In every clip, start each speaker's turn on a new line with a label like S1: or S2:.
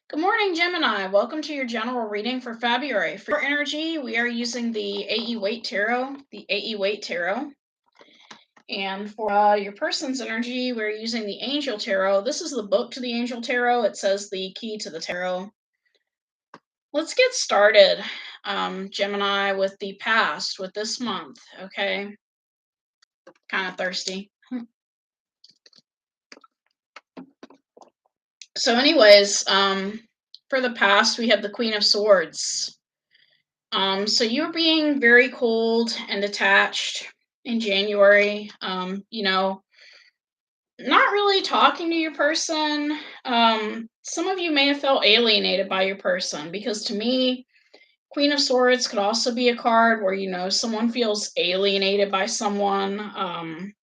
S1: Good morning, Gemini. Welcome to your general reading for February. For your energy, we are using the AE WAITE Tarot. And for your person's energy, we're using the Angel Tarot. This is the book to the Angel Tarot. It says the key to the tarot. Let's get started, Gemini, with the past, with this month, okay? Kind of thirsty. So anyways, for the past, we have the Queen of Swords. So you're being very cold and detached in January. Not really talking to your person. Some of you may have felt alienated by your person because to me, Queen of Swords could also be a card where, someone feels alienated by someone.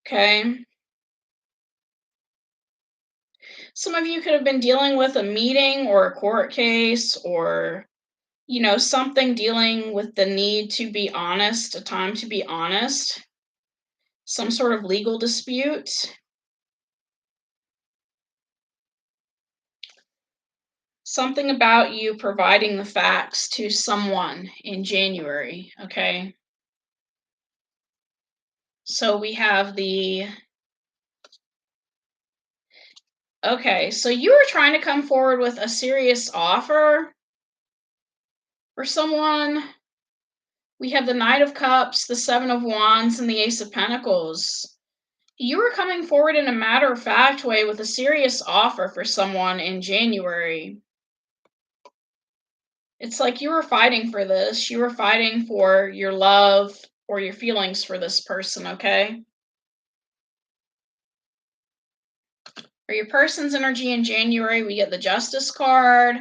S1: Okay. Some of you could have been dealing with a meeting or a court case or something dealing with the need to be honest, a time to be honest, some sort of legal dispute. Something about you providing the facts to someone in January, okay? So we have okay, so you were trying to come forward with a serious offer for someone. We have the Knight of Cups, the Seven of Wands, and the Ace of Pentacles. You were coming forward in a matter-of-fact way with a serious offer for someone in January. It's like you were fighting for this. You were fighting for your love or your feelings for this person, okay? For your person's energy in January, we get the Justice card.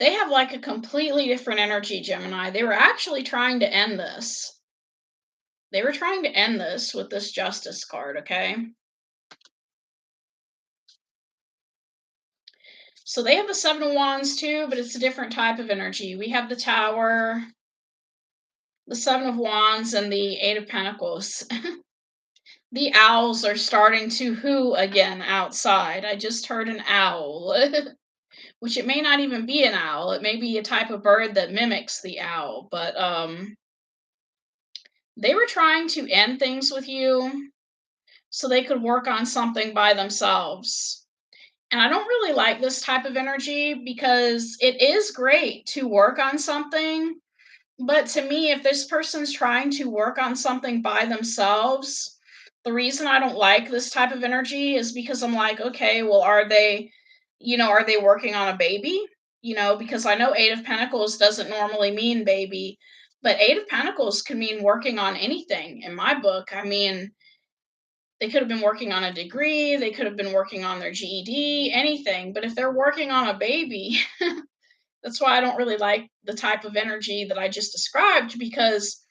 S1: They have like a completely different energy, Gemini. They were actually trying to end this. They were trying to end this with this Justice card, okay? So they have the Seven of Wands too, but it's a different type of energy. We have the Tower, the Seven of Wands, and the Eight of Pentacles. The owls are starting to hoo again outside. I just heard an owl, which it may not even be an owl. It may be a type of bird that mimics the owl, but they were trying to end things with you so they could work on something by themselves. And I don't really like this type of energy because it is great to work on something. But to me, if this person's trying to work on something by themselves, the reason I don't like this type of energy is because I'm like, okay, well, are they working on a baby? Because I know Eight of Pentacles doesn't normally mean baby, but Eight of Pentacles can mean working on anything in my book. I mean, they could have been working on a degree, they could have been working on their GED, anything. But if they're working on a baby, that's why I don't really like the type of energy that I just described, because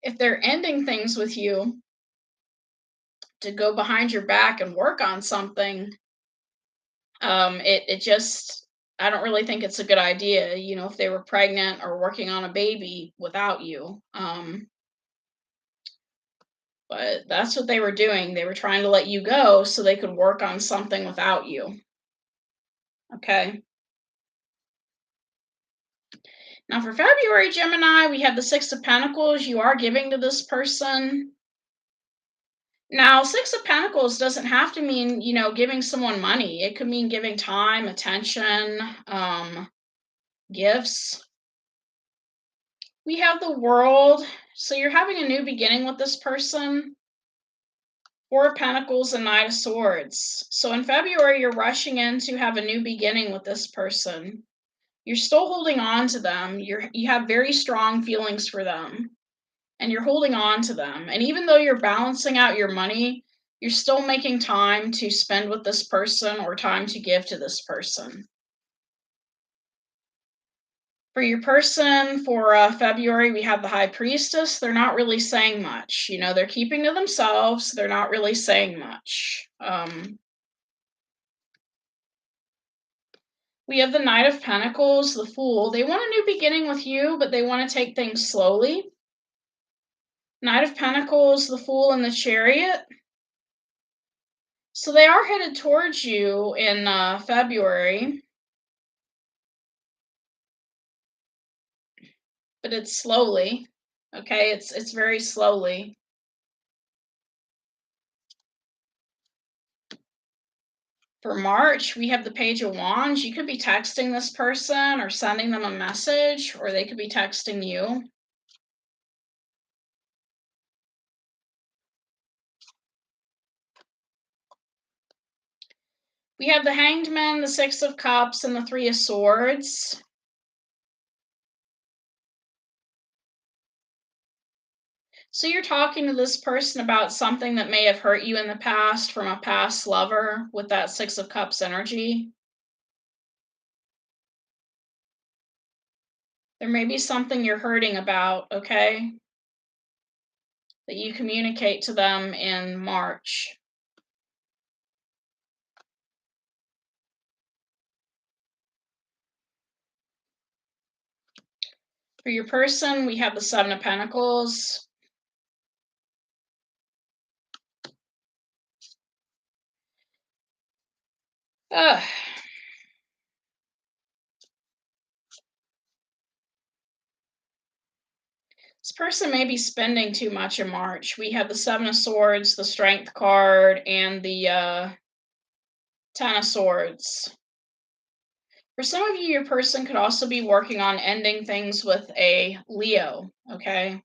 S1: if they're ending things with you to go behind your back and work on something, it just, I don't really think it's a good idea, if they were pregnant or working on a baby without you. But that's what they were doing. They were trying to let you go so they could work on something without you. Okay. Now for February, Gemini, we have the Six of Pentacles. You are giving to this person. Now, Six of Pentacles doesn't have to mean, giving someone money. It could mean giving time, attention, gifts. We have the World. So you're having a new beginning with this person. Four of Pentacles and Knight of Swords. So in February, you're rushing in to have a new beginning with this person. You're still holding on to them. You have very strong feelings for them. And you're holding on to them. And even though you're balancing out your money, you're still making time to spend with this person or time to give to this person. For your person, for February, we have the High Priestess. They're not really saying much. They're keeping to themselves. They're not really saying much. We have the Knight of Pentacles, the Fool. They want a new beginning with you, but they want to take things slowly. Knight of Pentacles, the Fool, and the Chariot. So they are headed towards you in February, but it's slowly. Okay, it's very slowly. For March, we have the Page of Wands. You could be texting this person or sending them a message, or they could be texting you. We have the Hanged Man, the Six of Cups, and the Three of Swords. So you're talking to this person about something that may have hurt you in the past from a past lover with that Six of Cups energy. There may be something you're hurting about, okay? That you communicate to them in March. For your person, we have the Seven of Pentacles. Ugh. This person may be spending too much in March. We have the Seven of Swords, the Strength card, and the Ten of Swords. For some of you, your person could also be working on ending things with a Leo, okay?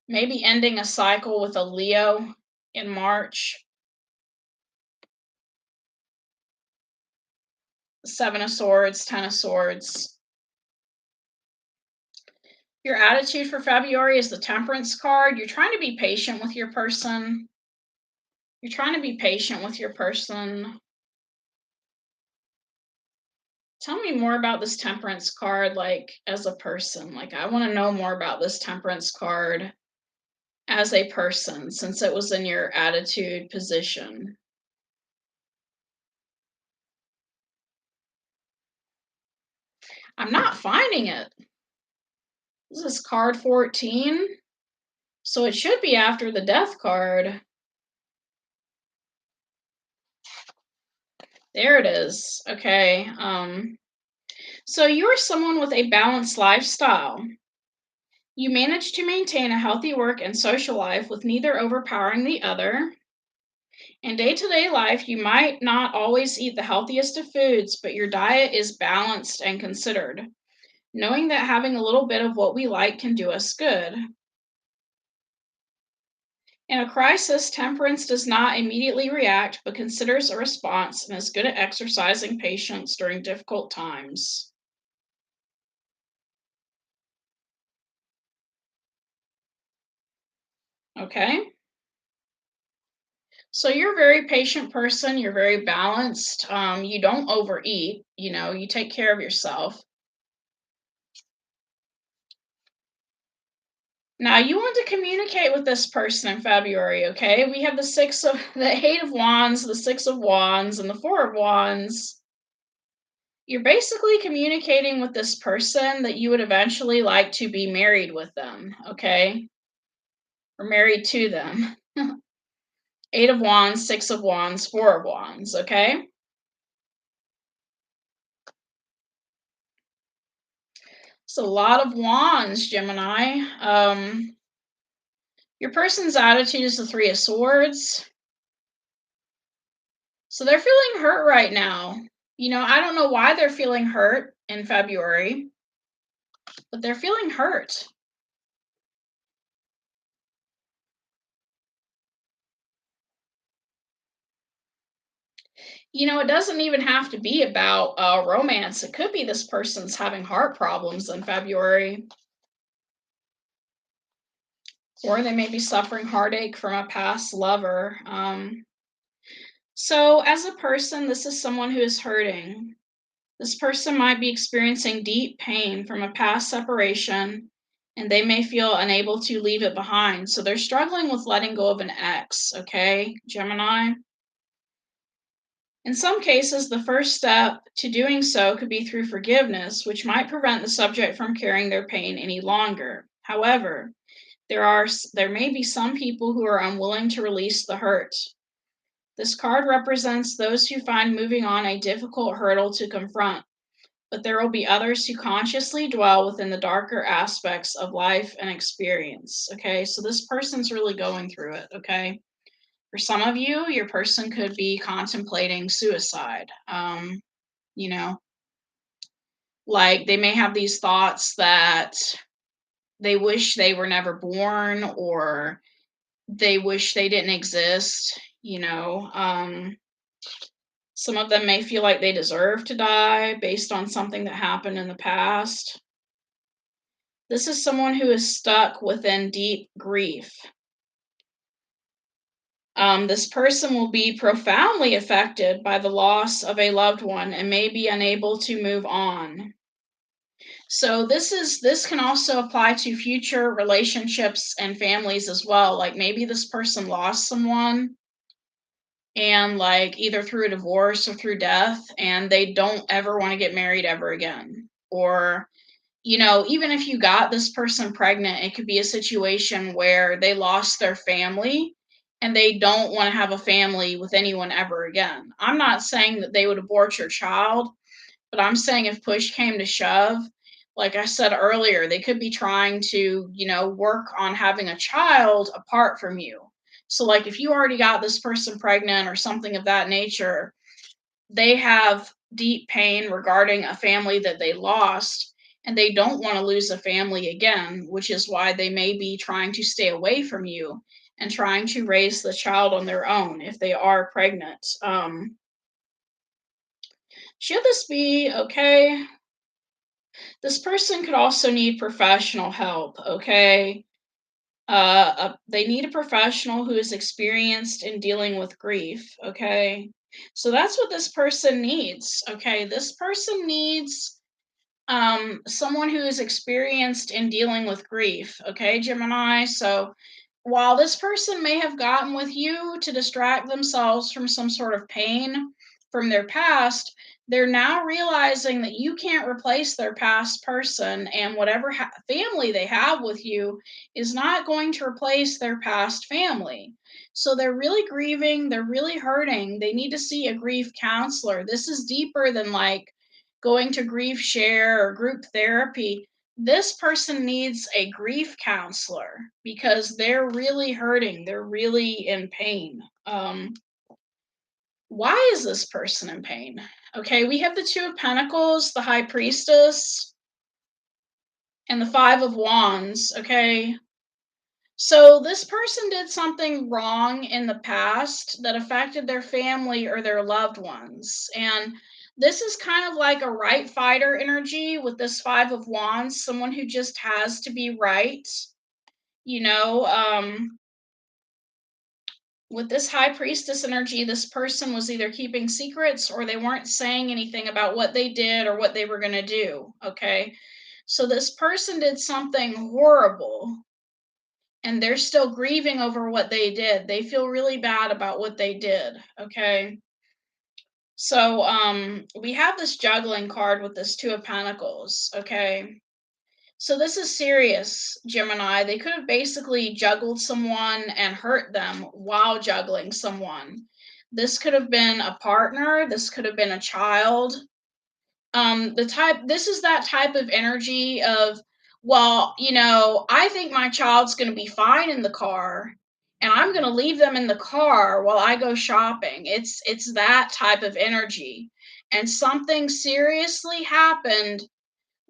S1: Maybe ending a cycle with a Leo in March. Seven of Swords, Ten of Swords. Your attitude for February is the Temperance card. You're trying to be patient with your person. You're trying to be patient with your person. Tell me more about this Temperance card, like as a person. Like, I want to know more about this Temperance card as a person since it was in your attitude position. I'm not finding it. This is card 14. So it should be after the Death card. There it is. Okay. So you're someone with a balanced lifestyle. You manage to maintain a healthy work and social life with neither overpowering the other. In day to day life, you might not always eat the healthiest of foods, but your diet is balanced and considered, knowing that having a little bit of what we like can do us good. In a crisis, temperance does not immediately react, but considers a response and is good at exercising patience during difficult times. Okay? So you're a very patient person, you're very balanced, you don't overeat, you take care of yourself. Now you want to communicate with this person in February, okay? We have the Eight of Wands, the Six of Wands, and the Four of Wands. You're basically communicating with this person that you would eventually like to be married with them, okay? Or married to them. Eight of Wands, Six of Wands, Four of Wands, okay? It's a lot of wands, Gemini. Your person's attitude is the Three of Swords. So they're feeling hurt right now. I don't know why they're feeling hurt in February, but they're feeling hurt. It doesn't even have to be about romance. It could be this person's having heart problems in February, or they may be suffering heartache from a past lover. So, as a person, this is someone who is hurting. This person might be experiencing deep pain from a past separation, and they may feel unable to leave it behind. So, they're struggling with letting go of an ex, okay, Gemini? In some cases, the first step to doing so could be through forgiveness, which might prevent the subject from carrying their pain any longer. However, there may be some people who are unwilling to release the hurt. This card represents those who find moving on a difficult hurdle to confront, but there will be others who consciously dwell within the darker aspects of life and experience. Okay, so this person's really going through it. Okay, for some of you, your person could be contemplating suicide. You know, like they may have these thoughts that they wish they were never born, or they wish they didn't exist. Some of them may feel like they deserve to die based on something that happened in the past. This is someone who is stuck within deep grief. This person will be profoundly affected by the loss of a loved one and may be unable to move on. So this can also apply to future relationships and families as well. Like maybe this person lost someone, and like either through a divorce or through death, and they don't ever want to get married ever again. Or even if you got this person pregnant, it could be a situation where they lost their family and they don't want to have a family with anyone ever again. I'm not saying that they would abort your child, but I'm saying if push came to shove, like I said earlier, they could be trying to, work on having a child apart from you. So, like, if you already got this person pregnant or something of that nature, they have deep pain regarding a family that they lost, and they don't want to lose a family again, which is why they may be trying to stay away from you and trying to raise the child on their own if they are pregnant. Should this be okay? This person could also need professional help, okay? They need a professional who is experienced in dealing with grief, okay? So that's what this person needs, okay? This person needs someone who is experienced in dealing with grief, okay, Gemini? So while this person may have gotten with you to distract themselves from some sort of pain from their past, they're now realizing that you can't replace their past person, and whatever family they have with you is not going to replace their past family. So they're really grieving, they're really hurting. They need to see a grief counselor. This is deeper than like going to grief share or group therapy. This person needs a grief counselor because they're really hurting. They're really in pain. Why is this person in pain? Okay, we have the Two of Pentacles, the High Priestess, and the Five of Wands. Okay, so this person did something wrong in the past that affected their family or their loved ones. And this is kind of like a right fighter energy with this Five of Wands, someone who just has to be right. You know, with this High Priestess energy, this person was either keeping secrets or they weren't saying anything about what they did or what they were going to do. Okay. So this person did something horrible and they're still grieving over what they did. They feel really bad about what they did. Okay. So we have this juggling card with this Two of Pentacles. Okay. So this is serious, Gemini. They could have basically juggled someone and hurt them while juggling someone. This could have been a partner, this could have been a child. This is that type of energy of, well, I think my child's going to be fine in the car and I'm going to leave them in the car while I go shopping. It's that type of energy. And something seriously happened,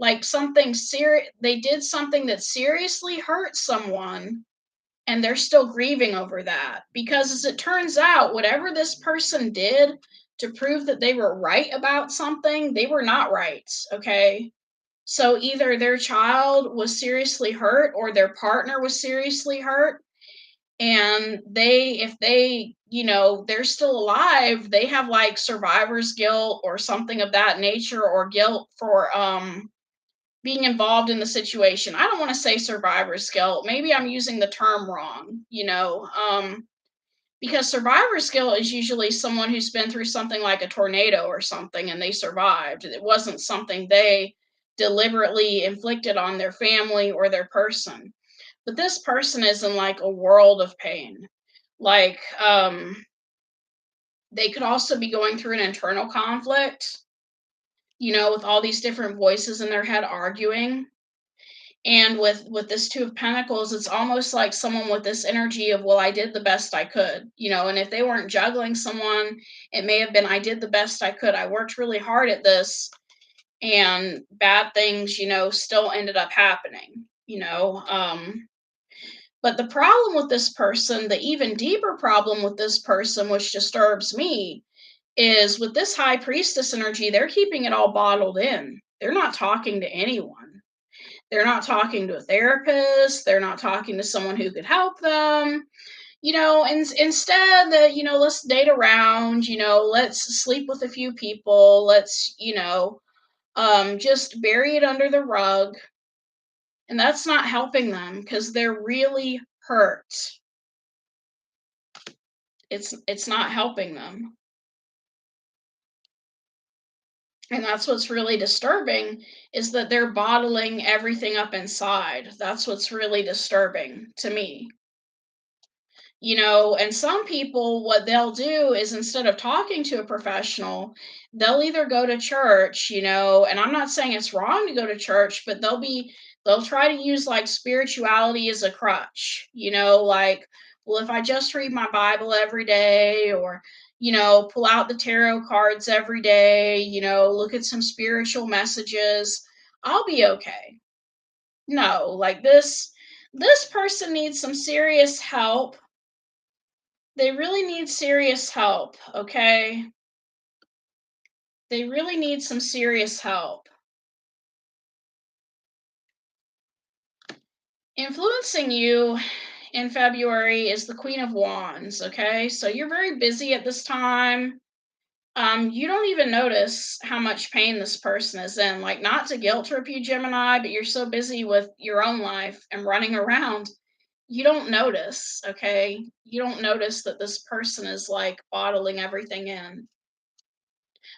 S1: like something serious, they did something that seriously hurt someone, and they're still grieving over that because, as it turns out, whatever this person did to prove that they were right about something, they were not right. Okay, so either their child was seriously hurt or their partner was seriously hurt, and if they, they're still alive, they have like survivor's guilt or something of that nature, or guilt for being involved in the situation. I don't want to say survivor's guilt. Maybe I'm using the term wrong, because survivor's guilt is usually someone who's been through something like a tornado or something and they survived. It wasn't something they deliberately inflicted on their family or their person. But this person is in like a world of pain. Like, They could also be going through an internal conflict, with all these different voices in their head arguing. And with this 2 of Pentacles, it's almost like someone with this energy of, well, I did the best I could, and if they weren't juggling someone, it may have been, I did the best I could. I worked really hard at this, and bad things, still ended up happening, but the problem with this person, the even deeper problem with this person, which disturbs me, is with this high priestess energy, they're keeping it all bottled in. They're not talking to anyone. They're not talking to a therapist. They're not talking to someone who could help them. And instead, let's date around. Let's sleep with a few people. Let's, just bury it under the rug. And that's not helping them because they're really hurt. It's not helping them. And that's what's really disturbing, is that they're bottling everything up inside. That's what's really disturbing to me. And some people, what they'll do is, instead of talking to a professional, they'll either go to church, and I'm not saying it's wrong to go to church, but they'll try to use like spirituality as a crutch, like, well, if I just read my Bible every day, or, pull out the tarot cards every day, look at some spiritual messages, I'll be okay. No, like this person needs some serious help. They really need serious help, okay? They really need some serious help. Influencing you in February is the Queen of Wands, okay? So you're very busy at this time. You don't even notice how much pain this person is in. Like, not to guilt trip you, Gemini, but you're so busy with your own life and running around, you don't notice, okay? You don't notice that this person is like bottling everything in.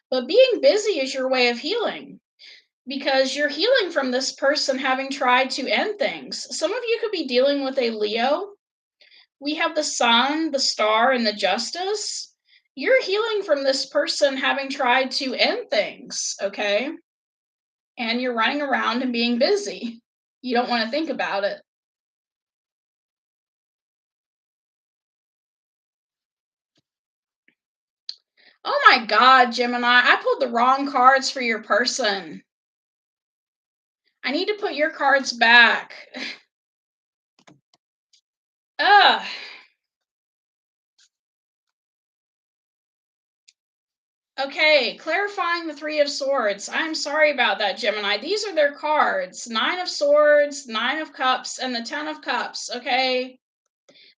S1: But being busy is your way of healing, because you're healing from this person having tried to end things. Some of you could be dealing with a Leo. We have the Sun, the Star, and the Justice. You're healing from this person having tried to end things, okay? And you're running around and being busy. You don't want to think about it. Oh my God, Gemini, I pulled the wrong cards for your person. I need to put your cards back. Ugh. Okay, clarifying the Three of Swords. I'm sorry about that, Gemini. These are their cards: Nine of Swords, Nine of Cups, and the Ten of Cups, okay?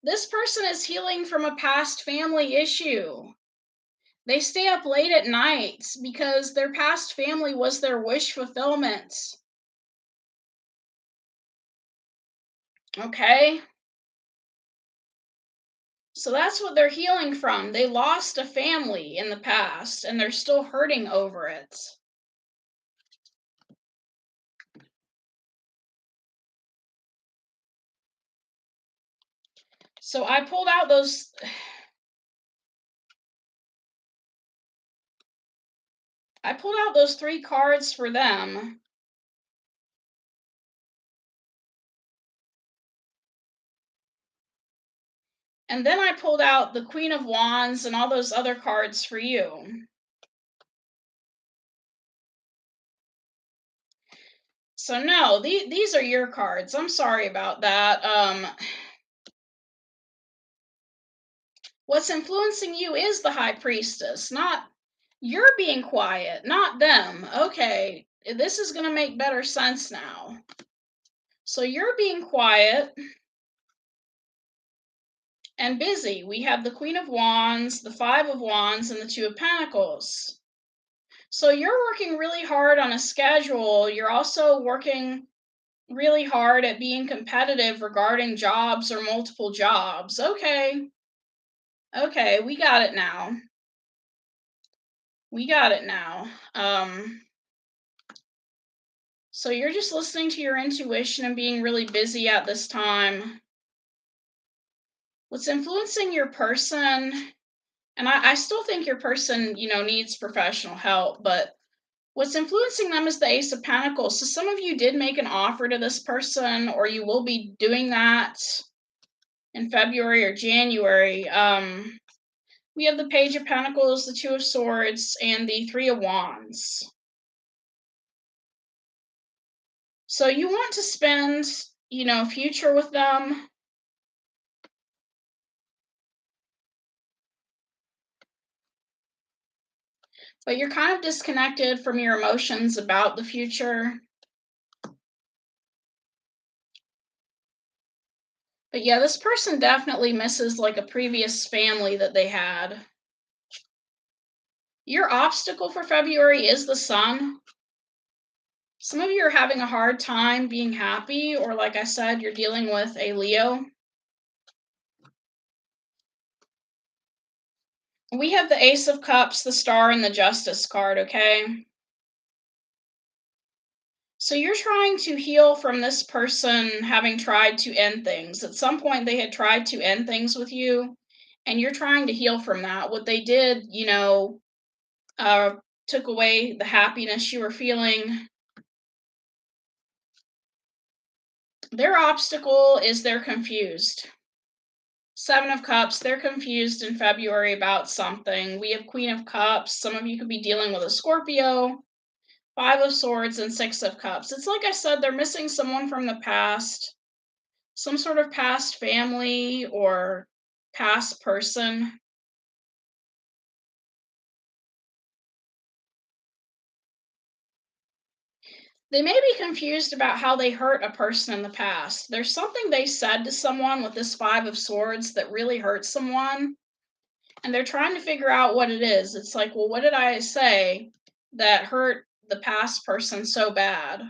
S1: This person is healing from a past family issue. They stay up late at night because their past family was their wish fulfillment. Okay? So that's what they're healing from. They lost a family in the past and they're still hurting over it. So I pulled out those three cards for them. And then I pulled out the Queen of Wands and all those other cards for you. So no, these are your cards. I'm sorry about that. What's influencing you is the High Priestess, not you're being quiet, not them. Okay, this is going to make better sense now. So you're being quiet and busy. We have the Queen of Wands, the Five of Wands, and the Two of Pentacles. So you're working really hard on a schedule. You're also working really hard at being competitive regarding jobs or multiple jobs. Okay. Okay, we got it now. We got it now. So you're just listening to your intuition and being really busy at this time. What's influencing your person And I still think your person, needs professional help, but what's influencing them is the Ace of Pentacles. So some of you did make an offer to this person, or you will be doing that in February or January. We have the Page of Pentacles, the Two of Swords, and the Three of Wands. So you want to spend, future with them. But you're kind of disconnected from your emotions about the future. But yeah, this person definitely misses like a previous family that they had. Your obstacle for February is the sun. Some of you are having a hard time being happy, or like I said, you're dealing with a Leo. We have the Ace of Cups, the Star, and the Justice card, okay? So you're trying to heal from this person having tried to end things. At some point, they had tried to end things with you, and you're trying to heal from that. What they did, uh, took away the happiness you were feeling. Their obstacle is they're confused. Seven of Cups, they're confused in February about something. We have Queen of Cups. Some of you could be dealing with a Scorpio. Five of Swords and Six of Cups. It's like I said, they're missing someone from the past, some sort of past family or past person. They may be confused about how they hurt a person in the past. There's something they said to someone with this Five of Swords that really hurt someone, and they're trying to figure out what it is. It's like, well, what did I say that hurt the past person so bad?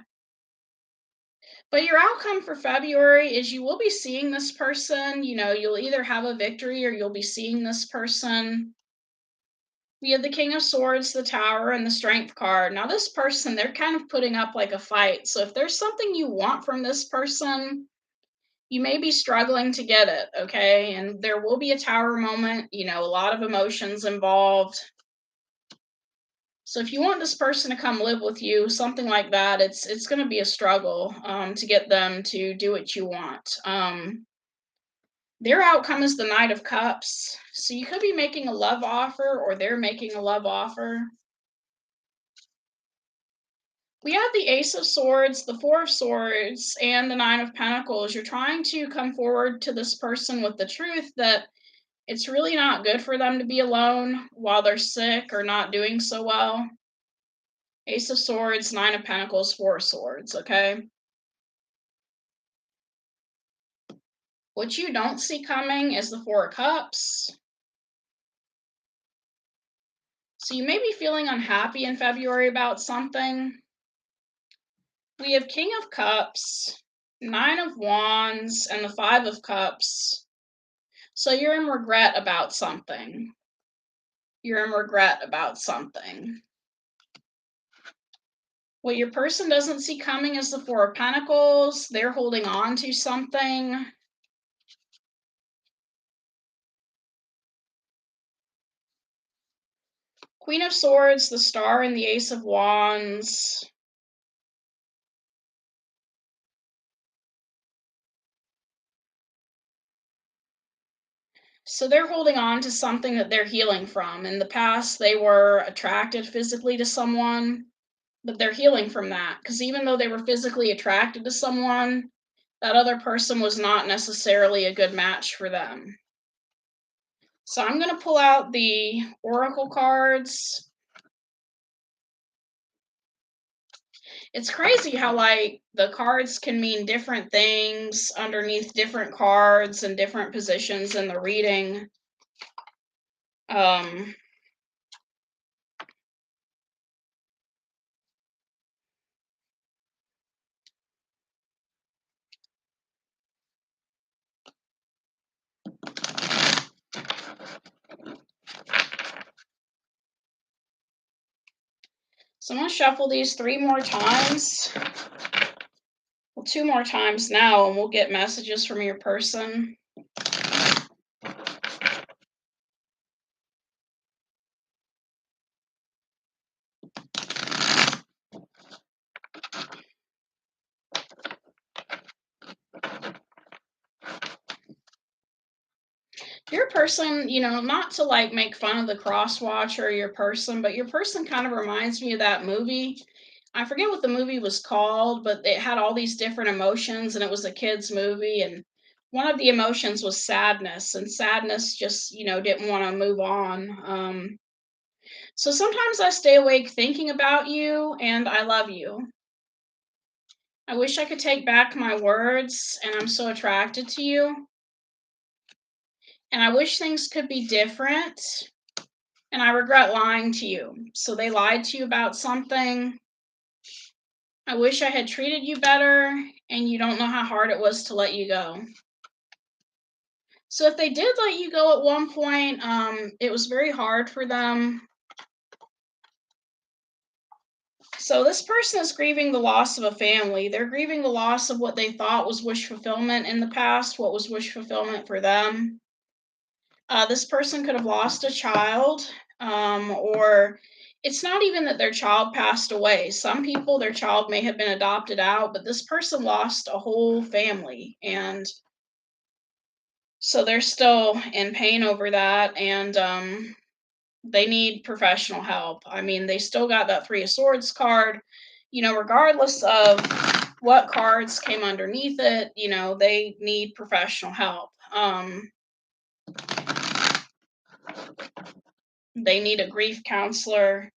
S1: But your outcome for February is you will be seeing this person. You'll either have a victory or you'll be seeing this person. We have the King of Swords, the Tower, and the Strength card. Now, this person, they're kind of putting up like a fight. So, if there's something you want from this person, you may be struggling to get it, okay? And there will be a Tower moment, a lot of emotions involved. So, if you want this person to come live with you, something like that, it's going to be a struggle to get them to do what you want. Their outcome is the Knight of Cups. So, you could be making a love offer, or they're making a love offer. We have the Ace of Swords, the Four of Swords, and the Nine of Pentacles. You're trying to come forward to this person with the truth that it's really not good for them to be alone while they're sick or not doing so well. Ace of Swords, Nine of Pentacles, Four of Swords, okay? What you don't see coming is the Four of Cups. So you may be feeling unhappy in February about something. We have King of Cups, Nine of Wands, and the Five of Cups. So you're in regret about something. You're in regret about something. What your person doesn't see coming is the Four of Pentacles. They're holding on to something. Queen of Swords, the Star, and the Ace of Wands. So they're holding on to something that they're healing from. In the past, they were attracted physically to someone, but they're healing from that. Because even though they were physically attracted to someone, that other person was not necessarily a good match for them. So I'm going to pull out the Oracle cards. It's crazy how, like, the cards can mean different things underneath different cards and different positions in the reading. Um, so I'm going to shuffle these 3 more times. Well, 2 more times now, and we'll get messages from your person. Your person, not to like make fun of the cross watch or your person, but your person kind of reminds me of that movie. I forget what the movie was called, but it had all these different emotions and it was a kids movie, and one of the emotions was sadness, and sadness just, didn't want to move on. So sometimes I stay awake thinking about you and I love you. I wish I could take back my words, and I'm so attracted to you. And I wish things could be different. And I regret lying to you. So they lied to you about something. I wish I had treated you better, and you don't know how hard it was to let you go. So if they did let you go at one point, it was very hard for them. So this person is grieving the loss of a family. They're grieving the loss of what they thought was wish fulfillment in the past, what was wish fulfillment for them. This person could have lost a child, or it's not even that their child passed away. Some people, their child may have been adopted out, but this person lost a whole family. And so they're still in pain over that. And they need professional help. I mean, they still got that Three of Swords card, regardless of what cards came underneath it, they need professional help. They need a grief counselor.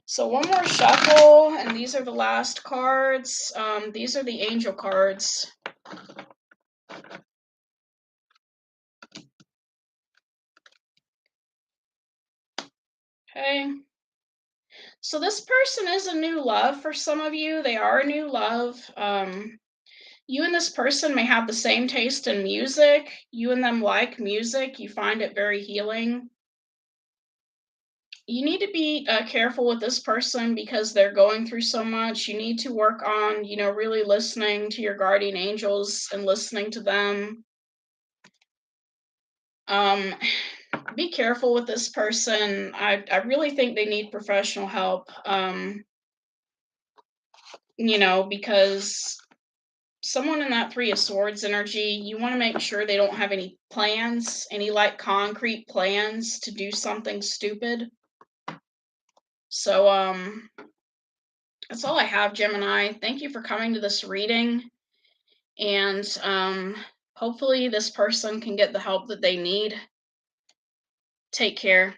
S1: So one more shuffle, and these are the last cards. These are the angel cards. Okay. So this person is a new love for some of you. They are a new love. You and this person may have the same taste in music. You and them like music. You find it very healing. You need to be careful with this person because they're going through so much. You need to work on, really listening to your guardian angels and listening to them. Um, be careful with this person. I really think they need professional help. Because someone in that Three of Swords energy, you want to make sure they don't have any plans, any like concrete plans to do something stupid. So, that's all I have, Gemini. Thank you for coming to this reading. And hopefully, this person can get the help that they need. Take care.